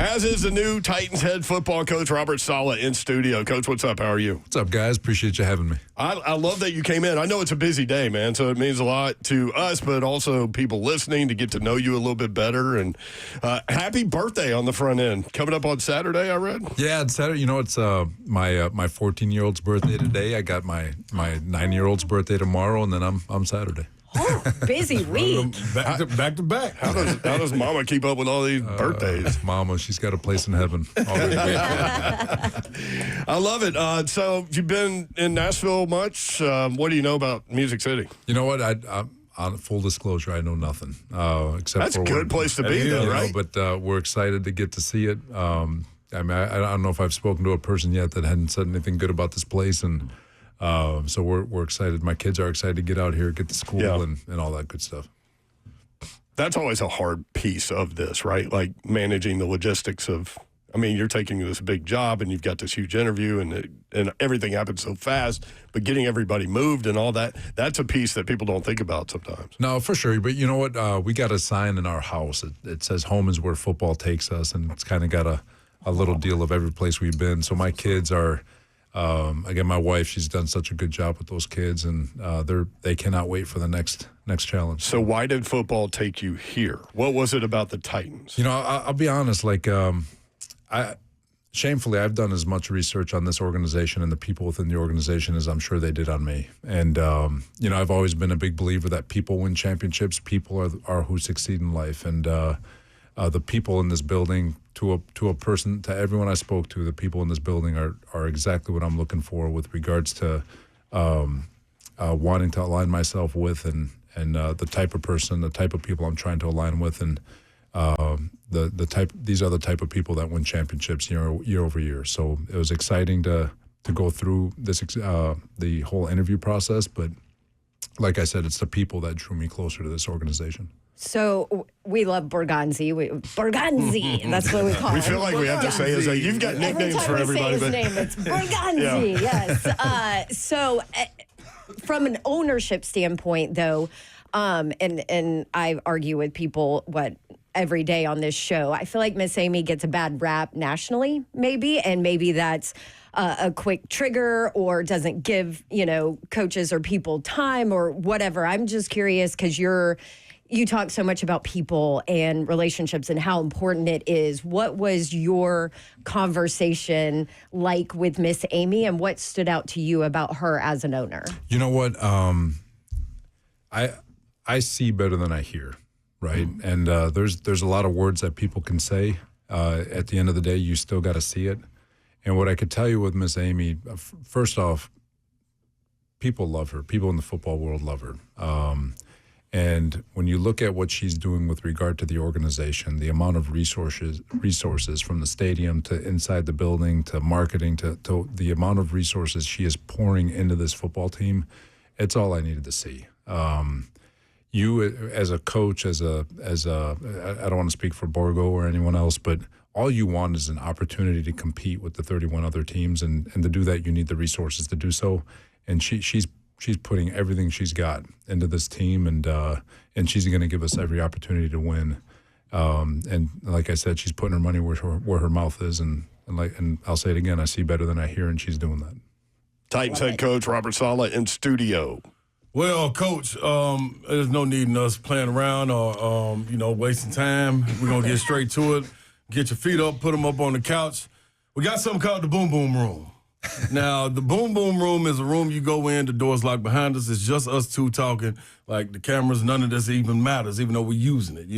As is the new Titans head football coach, Robert Saleh, in studio. Coach, what's up? How are you? What's up, guys? Appreciate you having me. I love that you came in. I know it's a busy day, man, so it means a lot to us, but also people listening to get to know you a little bit better. And happy birthday on the front end. Coming up on Saturday, I read. Yeah, it's Saturday. You know, it's my 14-year-old's birthday today. I got my 9-year-old's birthday tomorrow, and then I'm Saturday. Oh, busy week. Back to back. How does Mama keep up with all these birthdays? Mama, she's got a place in heaven. I love it. So you've been in Nashville much? What do you know about Music City? You know what? On full disclosure, I know nothing. Except That's for a good place to be, though, right? But we're excited to get to see it. I mean, I don't know if I've spoken to a person yet that hadn't said anything good about this place, and so we're excited. My kids are excited to get out here, get to school, and all that good stuff. That's always a hard piece of this, right? Like managing the logistics of, I mean, you're taking this big job and you've got this huge interview and everything happens so fast, but getting everybody moved and all that, that's a piece that people don't think about sometimes. No, for sure. But you know what? We got a sign in our house. It says home is where football takes us, and it's kind of got a little deal of every place we've been. So my kids are, again, my wife, she's done such a good job with those kids, and they cannot wait for the next challenge. So why did football take you here? What was it about the Titans? You know, I'll be honest, like, shamefully, I've done as much research on this organization and the people within the organization as I'm sure they did on me. And, you know, I've always been a big believer that people win championships. People are who succeed in life. And the people in this building, to a person, to everyone I spoke to, the people in this building are exactly what I'm looking for with regards to wanting to align myself with and the type of person, the type of people I'm trying to align with, and these are the type of people that win championships year over year. So it was exciting to go through this the whole interview process, but like I said, it's the people that drew me closer to this organization. So we love Borgonzi. Borgonzi, that's what we call it. We feel like we have to say is that you've got nicknames for everybody. Every time we say his name, it's Borgonzi, yes. So from an ownership standpoint, though, and I argue with people, every day on this show, I feel like Miss Amy gets a bad rap nationally, maybe, and maybe that's a quick trigger or doesn't give, coaches or people time or whatever. I'm just curious because you talk so much about people and relationships and how important it is. What was your conversation like with Miss Amy, and what stood out to you about her as an owner? You know what? I see better than I hear. Right. And there's a lot of words that people can say. At the end of the day, you still got to see it. And what I could tell you with Miss Amy, first off, people love her. People in the football world love her. And when you look at what she's doing with regard to the organization, the amount of resources from the stadium to inside the building to marketing to the amount of resources she is pouring into this football team, it's all I needed to see. You as a coach, I don't want to speak for Borgo or anyone else, but all you want is an opportunity to compete with the 31 other teams, and to do that, you need the resources to do so. And she's putting everything she's got into this team, and she's going to give us every opportunity to win. And like I said, she's putting her money where her mouth is, and I'll say it again, I see better than I hear, and she's doing that. Titans head coach Robert Saleh in studio. Well, Coach, there's no need in us playing around or, wasting time. We're going to get straight to it. Get your feet up, put them up on the couch. We got something called the Boom Boom Room. Now, the Boom Boom Room is a room you go in, the door's locked behind us. It's just us two talking. Like, the cameras, none of this even matters, even though we're using it,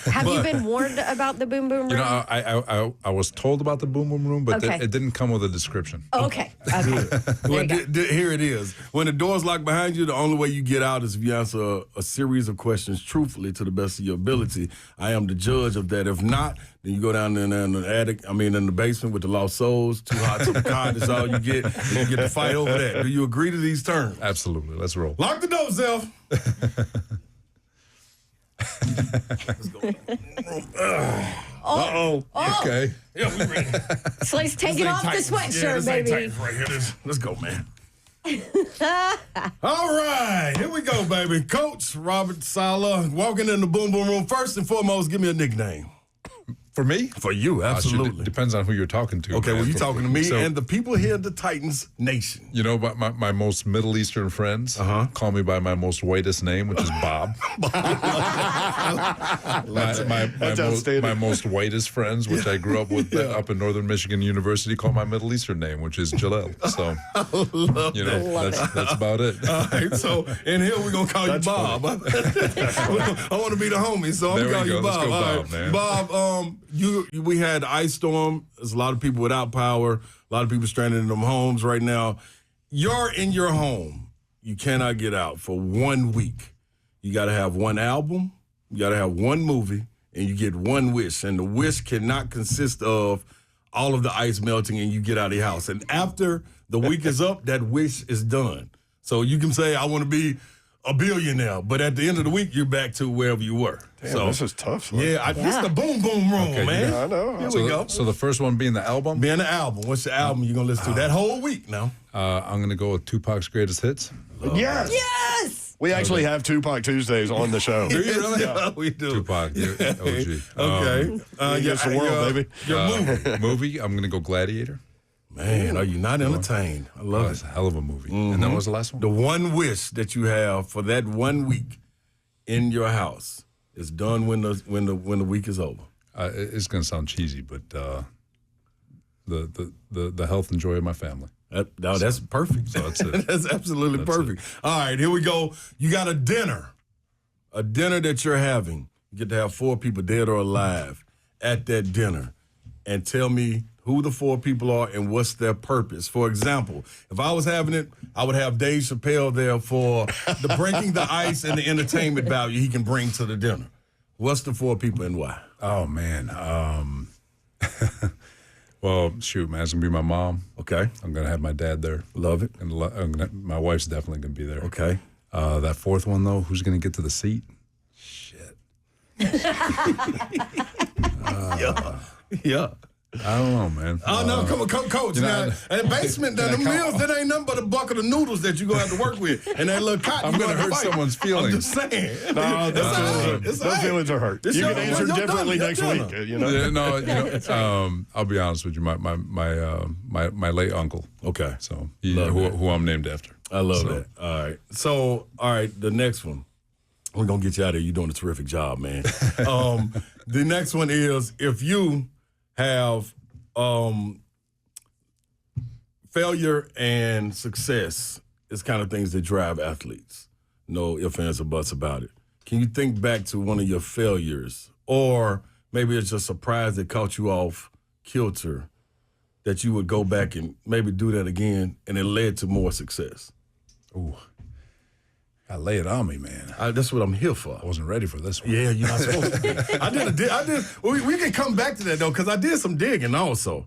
Have you been warned about the Boom Boom Room? I was told about the Boom Boom Room, but okay. It didn't come with a description. Okay. Well, here it is. When the door's locked behind you, the only way you get out is if you answer a series of questions truthfully to the best of your ability. I am the judge of that. If not, then you go down in the attic, in the basement with the lost souls, too hot to the car, that's all you get. And you get to fight over that. Do you agree to these terms? Absolutely. Let's roll. Lock the door, Zelf. Let's go. Uh-oh. Okay. Yeah, we ready. Slay's taking off the sweatshirt, baby. Right here. Let's go, man. All right, here we go, baby. Coach Robert Saleh, walking in the Boom Boom Room. First and foremost, give me a nickname. For me? For you, absolutely. Depends on who you're talking to. Okay, man. well, you're talking to me So, and the people here in the Titans Nation. You know, my most Middle Eastern friends call me by my most whitest name, which is Bob. my most whitest friends, which I grew up with up in Northern Michigan University, call my Middle Eastern name, which is Jalel. So, you know, that's about it. All right, so in here we're going to call you Bob. I want to be the homie, so I'm going to call you Bob. Let's go, All Bob, right. man. Bob, we had ice storm. There's a lot of people without power, a lot of people stranded in them homes right now. You're in your home. You cannot get out for 1 week. You got to have one album, you got to have one movie, and you get one wish. And the wish cannot consist of all of the ice melting and you get out of your house. And after the week is up, that wish is done. So you can say, I want to be a billionaire, but at the end of the week, you're back to wherever you were. Damn, so this is tough. this is the boom boom room, man. I know. Here So we go. So the first one being the album? Being the album. What's the album you're going to listen to that whole week now? I'm going to go with Tupac's Greatest Hits. Yes. Yes. We actually have Tupac Tuesdays on the show. Do you really? Yeah, we do. Tupac, OG. Okay. Against the world, baby. Your movie. Movie, I'm going to go Gladiator. Man, are you not entertained? I love That's it. a hell of a movie. And then what was the last one? The one wish that you have for that 1 week in your house is done when the week is over. It's going to sound cheesy, but the health and joy of my family. That's perfect. So that's it. That's absolutely perfect. All right, here we go. You got a dinner that you're having. You get to have 4 people, dead or alive, at that dinner, and tell me who the 4 people are and what's their purpose. For example, if I was having it, I would have Dave Chappelle there for the breaking the ice and the entertainment value he can bring to the dinner. What's the 4 people and why? Oh, man. Well, shoot, man. It's going to be my mom. Okay. I'm going to have my dad there. Love it. And my wife's definitely going to be there. Okay. That 4th one, though, who's going to get to the seat? Shit. Yeah. I don't know, man. Oh, no, come on, Coach. you Now, know, in the basement, the meals, that ain't nothing but a bucket of noodles that you're going to have to work with. And that little cotton. I'm going to hurt someone's feelings. I'm just saying. No, those feelings are hurt. You can answer differently next week. You know? Yeah, no, I'll be honest with you. My late uncle. Okay. So who I'm named after. I love that. All right. So, the next one. We're going to get you out of here. You're doing a terrific job, man. The next one is if you have failure and success is kind of things that drive athletes. No ifs, ands, or buts about it. Can you think back to one of your failures, or maybe it's a surprise that caught you off kilter, that you would go back and maybe do that again, and it led to more success? Ooh. I lay it on me, man. That's what I'm here for. I wasn't ready for this one. Yeah, you're not supposed to be. I did. We can come back to that, though, because I did some digging also.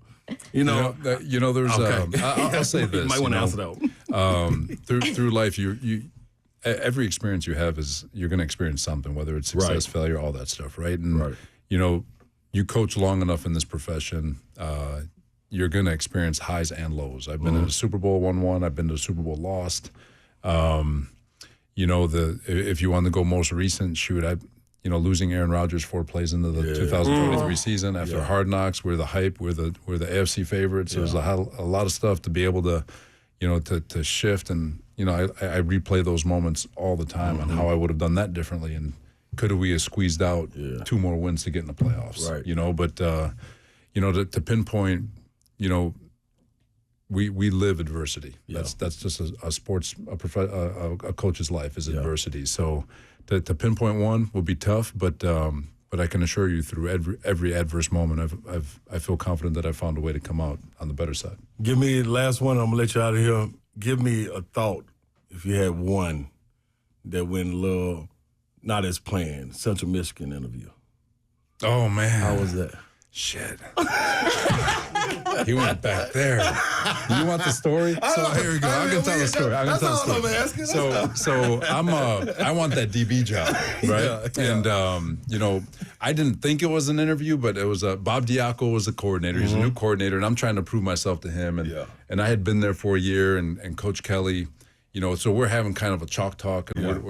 There's. Okay. I'll say this. You might want to answer that. Through life, every experience you have is you're going to experience something, whether it's success, failure, all that stuff, right? And you coach long enough in this profession, you're going to experience highs and lows. I've been in a Super Bowl 1-1. I've been to a Super Bowl lost. If you want to go most recent, losing Aaron Rodgers 4 plays into the 2023 season after Hard Knocks, we're the hype, we're the AFC favorites. There's a lot of stuff to be able to, to shift, and I replay those moments all the time on how I would have done that differently, and could we have squeezed out 2 more wins to get in the playoffs, right? But to pinpoint, We live adversity. That's just a coach's life is adversity. So to pinpoint one will be tough, but I can assure you through every adverse moment, I feel confident that I found a way to come out on the better side. Give me the last one. I'm gonna let you out of here. Give me a thought, if you had one, that went a little not as planned. Central Michigan interview. Oh man, how was that? Shit. He went back there. You want the story? So here we go. I'm gonna tell the story. That's all I'm asking. So I want that DB job, right? And I didn't think it was an interview, but it was Bob Diaco was the coordinator. He's a new coordinator, and I'm trying to prove myself to him. And I had been there for a year, and Coach Kelly, so we're having kind of a chalk talk, and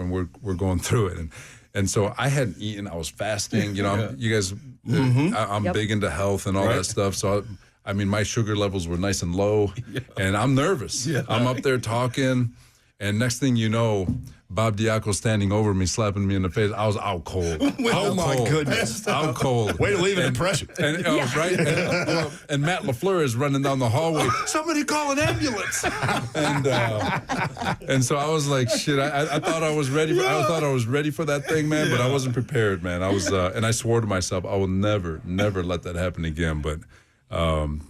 we're going through it. And so I hadn't eaten. I was fasting. You know, you guys, I'm big into health and all that stuff. So, I mean, my sugar levels were nice and low, and I'm nervous. I'm up there talking, and next thing you know, Bob Diaco standing over me, slapping me in the face. I was out cold. Oh, my goodness. Out cold. Way to leave an impression. And, right? And Matt LaFleur is running down the hallway. Somebody call an ambulance. And so I was like, shit, I thought I was ready. I thought I was ready for that thing, man, but I wasn't prepared, man. I was, and I swore to myself, I will never let that happen again. But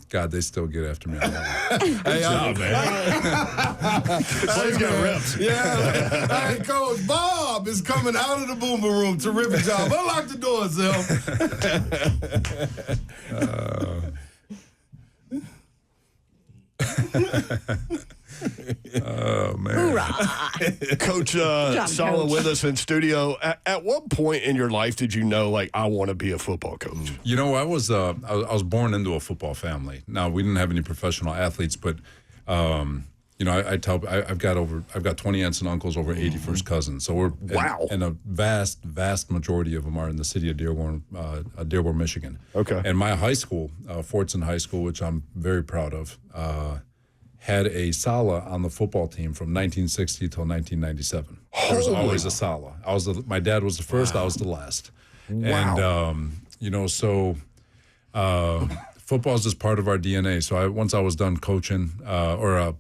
God, they still get after me on that one. Hey, man. Slay's got reps. Yeah. Hey, Coach, Bob is coming out of the Boom Boom Room. Terrific job. Unlock the door, Zell. Oh, man. Hoorah. Coach Saleh Coach. with us in studio. At what point in your life did you know, like, I want to be a football coach? You know, I was born into a football family. Now, we didn't have any professional athletes, but you know, I've got 20 aunts and uncles, over 80 first cousins. So we're and a vast majority of them are in the city of Dearborn, Michigan. Okay. And my high school, Fortson High School, which I'm very proud of, had a Saleh on the football team from 1960 till 1997. There was always a Saleh. My dad was the first. I was the last. Wow. And you know, so football is just part of our DNA. So once I was done coaching or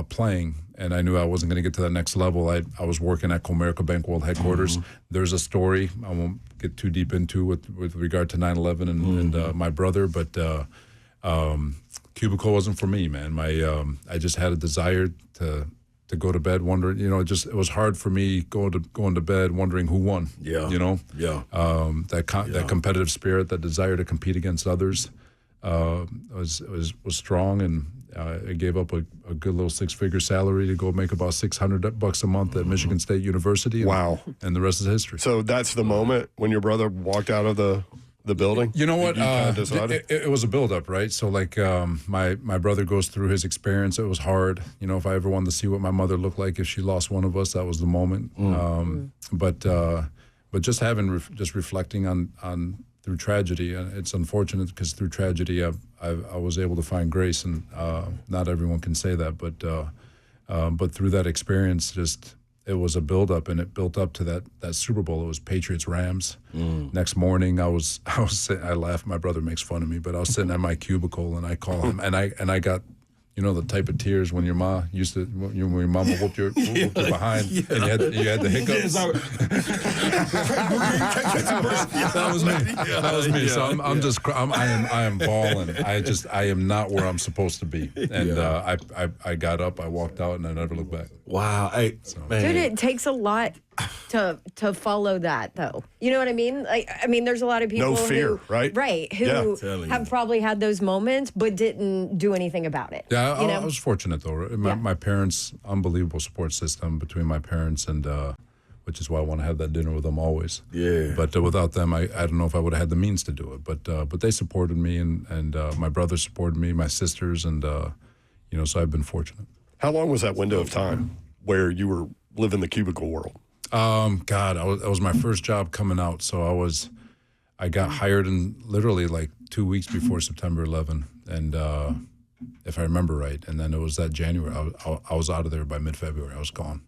playing, and I knew I wasn't going to get to that next level, I was working at Comerica Bank World Headquarters. There's a story I won't get too deep into with regard to 9/11 and my brother, but cubicle wasn't for me, man. I just had a desire to go to bed wondering, you know, it was hard for me going to bed wondering who won. Yeah. You know? Yeah. That competitive spirit, that desire to compete against others was strong, and I gave up a good little six-figure salary to go make about $600 a month at Michigan State University. Wow. And the rest is history. So that's the moment when your brother walked out of the building? You know what? You kinda decided? It was a buildup, right? So, like, my brother goes through his experience. It was hard. You know, if I ever wanted to see what my mother looked like if she lost one of us, that was the moment. But just reflecting on through tragedy, it's unfortunate because through tragedy, I was able to find grace, and not everyone can say that. But through that experience, it was a buildup, and it built up to that Super Bowl. It was Patriots-Rams. Next morning, I was sitting, I laughed. My brother makes fun of me, but I was sitting at my cubicle, and I call him, and I got, you know, the type of tears when your mom used to, when your mama whooped your behind, and you had the hiccups. That was me. That was me. So I am bawling. I am not where I'm supposed to be. And I got up, I walked out, and I never looked back. Wow. Hey, man. Dude, it takes a lot to follow that, though. You know what I mean? Like, I mean, there's a lot of people No fear, right? Right, who Telling have you. probably had those moments but didn't do anything about it. Yeah, you I know? was fortunate though. My parents, unbelievable support system between my parents, and which is why I want to have that dinner with them always. Yeah. But without them, I don't know if I would have had the means to do it. But they supported me, and my brother supported me, my sisters, and you know, so I've been fortunate. How long was that window of time where you were living the cubicle world? God, that was my first job coming out. So I got hired in literally like 2 weeks before September 11, and if I remember right, and then it was that January. I was out of there by mid-February. I was gone.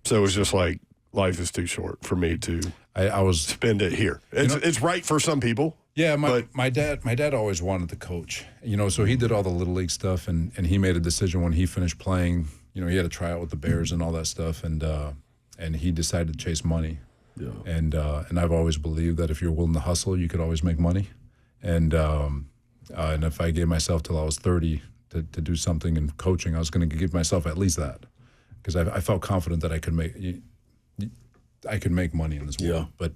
So it was just like, life is too short for me to I was spend it here. It's right for some people. Yeah, my dad always wanted to coach. You know, so he did all the little league stuff, and he made a decision when he finished playing. You know, he had a tryout with the Bears and all that stuff, and he decided to chase money. Yeah. And I've always believed that if you're willing to hustle, you could always make money. And if I gave myself till I was 30 to do something in coaching, I was going to give myself at least that, because I felt confident that I could make money in this world. Yeah.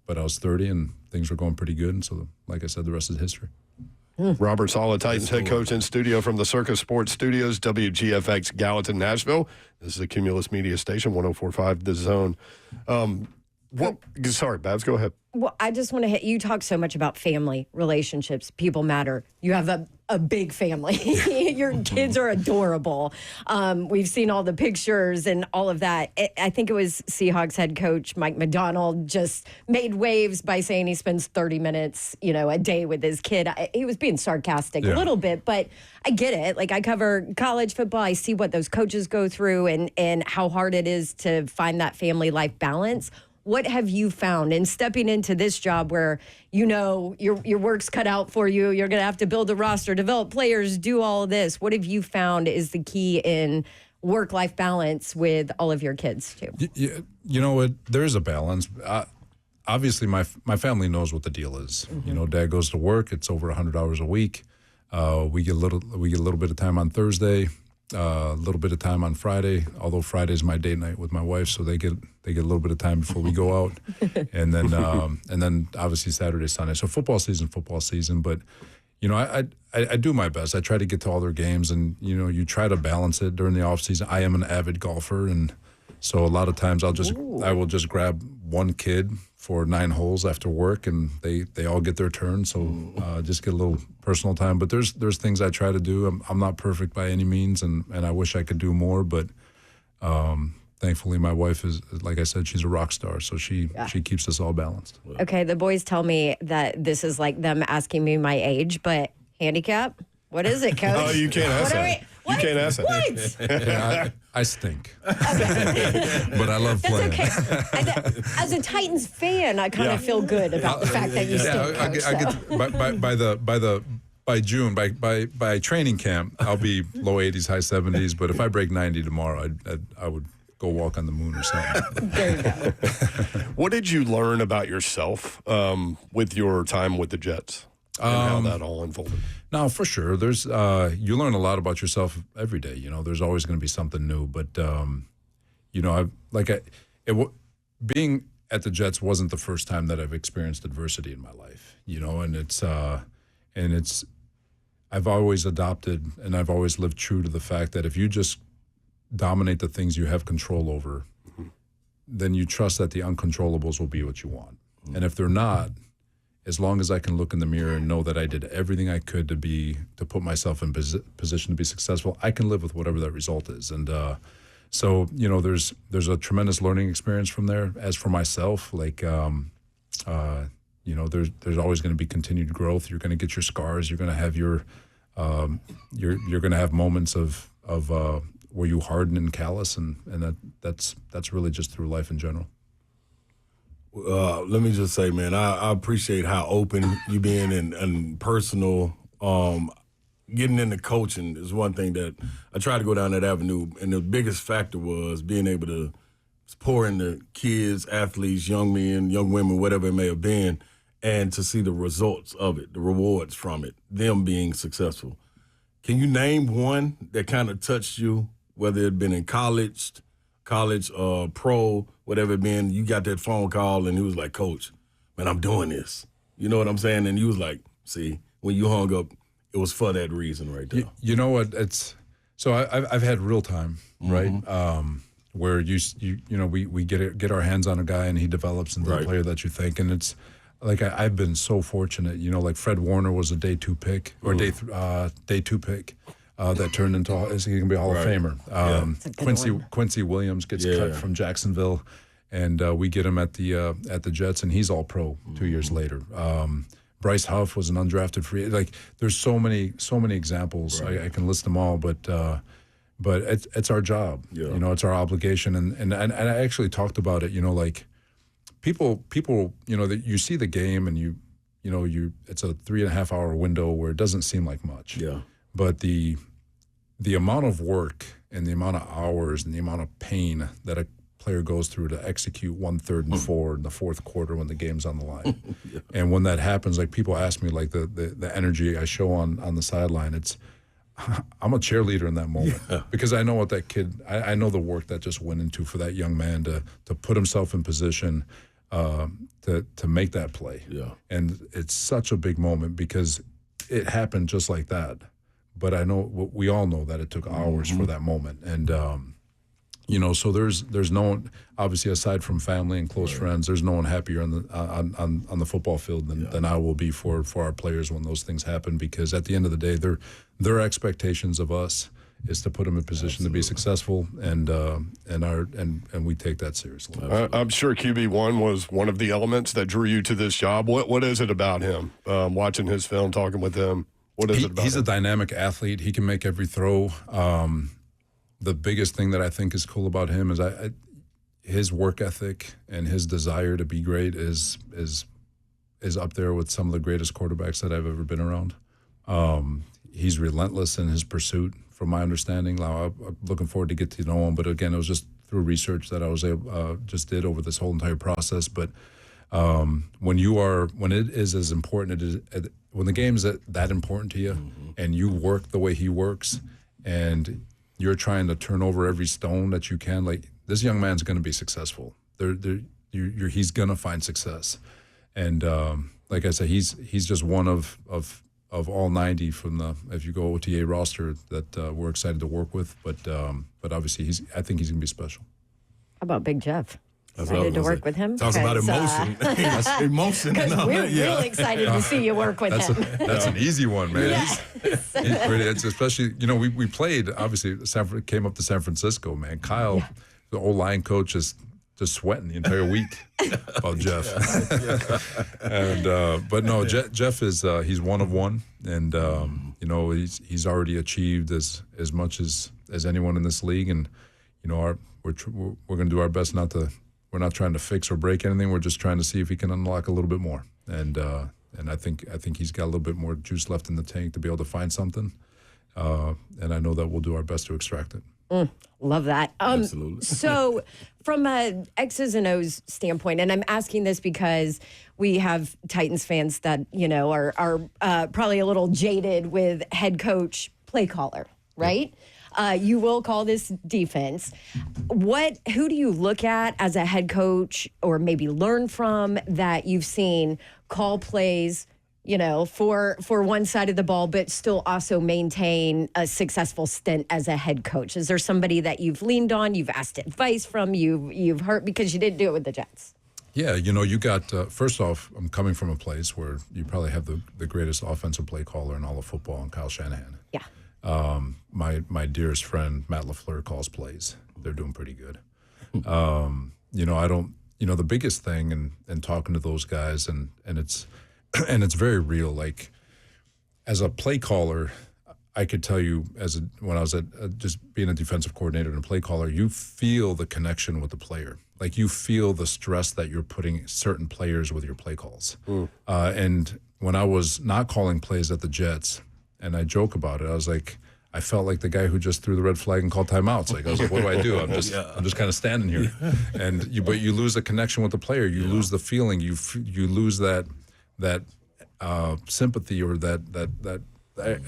But I was 30 and things were going pretty good, and so like I said, the rest is history. Robert Saleh, Titans head coach in studio from the Circus Sports Studios, WGFX Gallatin, Nashville. This is the Cumulus Media Station, 104.5 The Zone. Sorry, Babs, go ahead. Well, I just want to hit, you talk so much about family, relationships, people matter. You have a big family. Your kids are adorable. We've seen all the pictures and all of that. I think it was Seahawks head coach Mike McDonald just made waves by saying he spends 30 minutes, a day with his kid. He was being sarcastic a little bit, but I get it. Like, I cover college football. I see what those coaches go through and how hard it is to find that family life balance. What have you found in stepping into this job where your work's cut out for you? You're going to have to build a roster, develop players, do all of this. What have you found is the key in work-life balance with all of your kids too? You know what? There's a balance. Obviously, my family knows what the deal is. Mm-hmm. Dad goes to work. It's over 100 hours a week. We get a little bit of time on Thursday. A little bit of time on Friday, although Friday's my date night with my wife, so they get a little bit of time before we go out, and then obviously Saturday, Sunday. So football season. But I do my best. I try to get to all their games, and you try to balance it during the off season. I am an avid golfer, and so a lot of times I will just grab one kid for 9 holes after work, and they all get their turn. So just get a little personal time. But there's things I try to do. I'm not perfect by any means, and I wish I could do more. But thankfully, my wife is, like I said, she's a rock star. So she keeps us all balanced. Okay, the boys tell me that this is like them asking me my age, but handicap? What is it, Coach? Oh, you can't ask that. You can't ask that. What? Yeah, I stink. But I love playing. That's okay. As a Titans fan, I kind of feel good about the fact that you stink, Coach. I get by June, by training camp, I'll be low 80s, high 70s. But if I break 90 tomorrow, I would go walk on the moon or something. There you go. What did you learn about yourself with your time with the Jets and how that all unfolded? No, for sure. There's you learn a lot about yourself every day. There's always going to be something new. But being at the Jets wasn't the first time that I've experienced adversity in my life. And it's I've always adopted and I've always lived true to the fact that if you just dominate the things you have control over, then you trust that the uncontrollables will be what you want. And if they're not, as long as I can look in the mirror and know that I did everything I could to put myself in position to be successful, I can live with whatever that result is. And so there's a tremendous learning experience from there. As for myself, there's always going to be continued growth. You're going to get your scars. You're going to have you're going to have moments of where you harden and callous, and that's really just through life in general. Let me just say, man, I appreciate how open you being and personal. Getting into coaching is one thing that I try to go down that avenue, and the biggest factor was being able to pour into kids, athletes, young men, young women, whatever it may have been, and to see the results of it, the rewards from it, them being successful. Can you name one that kind of touched you, whether it had been in college, pro, whatever it been? You got that phone call and he was like, "Coach, man, I'm doing this." You know what I'm saying? And you was like, see, when you hung up, it was for that reason right there. You know what? I've had real time, right? Where we get our hands on a guy and he develops into the player that you think, and it's like I've been so fortunate. Like Fred Warner was a day 2 pick or day 2 pick. That turned into he can be a Hall of Famer. Quincy Williams gets cut from Jacksonville, and we get him at the Jets, and he's all pro 2 years later. Bryce Huff was an undrafted free. Like there's so many examples. I can list them all, but it's our job. Yeah. It's our obligation, and I actually talked about it. Like people. That you see the game, and you it's a 3.5 hour window where it doesn't seem like much. Yeah. But the amount of work and the amount of hours and the amount of pain that a player goes through to execute 1 3rd and 4 in the fourth quarter when the game's on the line. And when that happens, like people ask me, like the energy I show on the sideline, I'm a cheerleader in that moment because I know what that kid, I know the work that just went into for that young man to put himself in position to make that play. Yeah. And it's such a big moment because it happened just like that. But I know we all know that it took hours for that moment, and So there's no one, obviously, aside from family and close friends, there's no one happier on the football field than I will be for our players when those things happen, because at the end of the day, their expectations of us is to put them in position to be successful, and we take that seriously. I'm sure QB1 was one of the elements that drew you to this job. What is it about him? Watching his film, talking with him, what is it about he's him? a dynamic athlete. He can make every throw. The biggest thing that I think is cool about him is his work ethic and his desire to be great is up there with some of the greatest quarterbacks that I've ever been around. He's relentless in his pursuit, from my understanding. I'm looking forward to get to know him, but again, it was just through research that I was just did over this whole entire process. But when it is as important, when the game is that important to you, and you work the way he works, and you're trying to turn over every stone that you can, like, this young man's going to be successful. He's going to find success, and like I said, he's just one of all 90 from the, if you go OTA roster, that we're excited to work with. But obviously, I think he's going to be special. How about Big Jeff? Excited to work with him? Talk about emotion. Emotion. Because we're really excited to see you work with him. That's an easy one, man. Yes. It's especially, we played, obviously, came up to San Francisco, man. Kyle, the old line coach, is just sweating the entire week about Jeff. But no, Jeff is he's one of one, and he's already achieved as much as anyone in this league, and we're going to do our best not to. We're not trying to fix or break anything. We're just trying to see if he can unlock a little bit more, and I think he's got a little bit more juice left in the tank to be able to find something, and I know that we'll do our best to extract it. Love that. Absolutely. So from a X's and O's standpoint, and I'm asking this because we have Titans fans that, are probably a little jaded with head coach, play caller, right? You will call this defense. Who do you look at as a head coach, or maybe learn from, that you've seen call plays, for one side of the ball, but still also maintain a successful stint as a head coach? Is there somebody that you've leaned on, you've asked advice from, you've heard, because you didn't do it with the Jets? Yeah, you got, first off, I'm coming from a place where you probably have the greatest offensive play caller in all of football, in Kyle Shanahan. Yeah. My dearest friend, Matt LaFleur, calls plays. They're doing pretty good. The biggest thing in talking to those guys, and it's very real. Like, as a play caller, I could tell you, when I was just being a defensive coordinator and a play caller, you feel the connection with the player. Like, you feel the stress that you're putting certain players with your play calls. And when I was not calling plays at the Jets, and I joke about it, I was like, I felt like the guy who just threw the red flag and called timeouts. Like, I was like, what do I do? I'm just kind of standing here, but you lose the connection with the player. You lose the feeling. You lose that sympathy, or that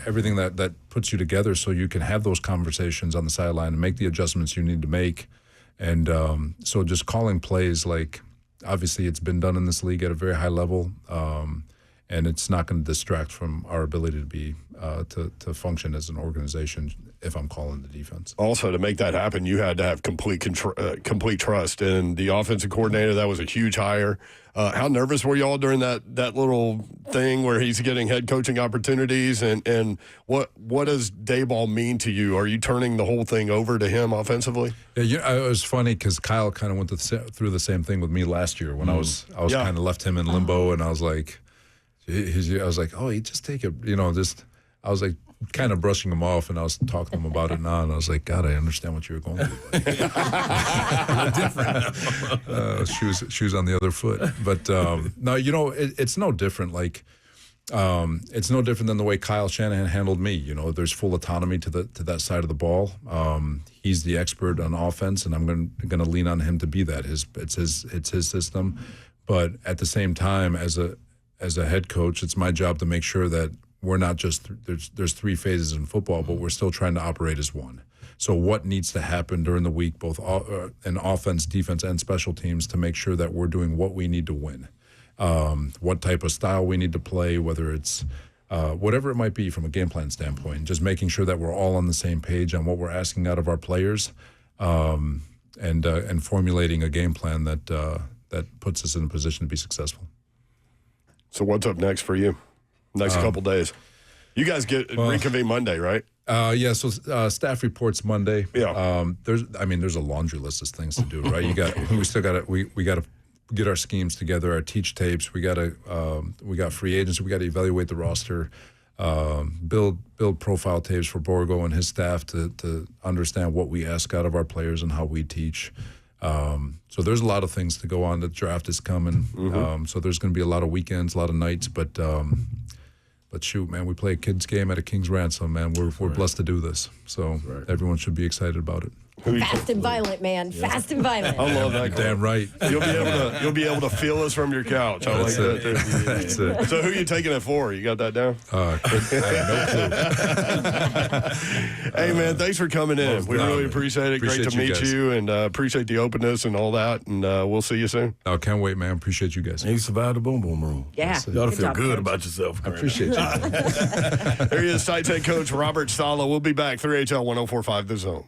everything that puts you together, so you can have those conversations on the sideline and make the adjustments you need to make. And so just calling plays, like, obviously it's been done in this league at a very high level, and it's not going to distract from our ability to be to function as an organization if I'm calling the defense. Also, to make that happen, you had to have complete trust in the offensive coordinator. That was a huge hire. How nervous were you all during that little thing where he's getting head coaching opportunities? And what does Daboll mean to you? Are you turning the whole thing over to him offensively? Yeah, it was funny because Kyle kind of went through the same thing with me last year when I was kind of left him in limbo, and I was like, oh, he just take it, I was like kind of brushing him off, and I was talking to him about it now, and I was like, God, I understand what you were going through. Different. Shoes on the other foot. But no, it's no different. Like, it's no different than the way Kyle Shanahan handled me. There's full autonomy to that side of the ball. He's the expert on offense, and I'm going to lean on him to be that. It's his system. But at the same time, as a head coach, it's my job to make sure that we're not just there's three phases in football, but we're still trying to operate as one. So what needs to happen during the week, both in offense, defense, and special teams, to make sure that we're doing what we need to win? What type of style we need to play, whether it's whatever it might be from a game plan standpoint, just making sure that we're all on the same page on what we're asking out of our players. and formulating a game plan that puts us in a position to be successful. So what's up next for you? Next couple days. You guys reconvene Monday, right? So staff reports Monday. Yeah. There's a laundry list of things to do, right? We got to get our schemes together, our teach tapes. We got free agents. We got to evaluate the roster, build profile tapes for Borgo and his staff to understand what we ask out of our players and how we teach. So there's a lot of things to go on. The draft is coming, so there's going to be a lot of weekends, a lot of nights, but shoot, man, we play a kids game at a King's Ransom, man. We're blessed to do this, so everyone should be excited about it. Fast and violent, man. Yeah. Fast and violent. I love that. Damn right. You'll be able to feel us from your couch. I like that too. That's it. So who are you taking it for? You got that down? I have no clue. Hey man, thanks for coming in. We really appreciate it. Great to meet you, and appreciate the openness and all that. And we'll see you soon. I can't wait, man. Appreciate you guys. And you survived the boom boom room. Yeah. You ought to feel job, good Coach. about yourself. I appreciate you. There he is, tight head coach Robert Saleh. We'll be back 3HL 104.5 The Zone.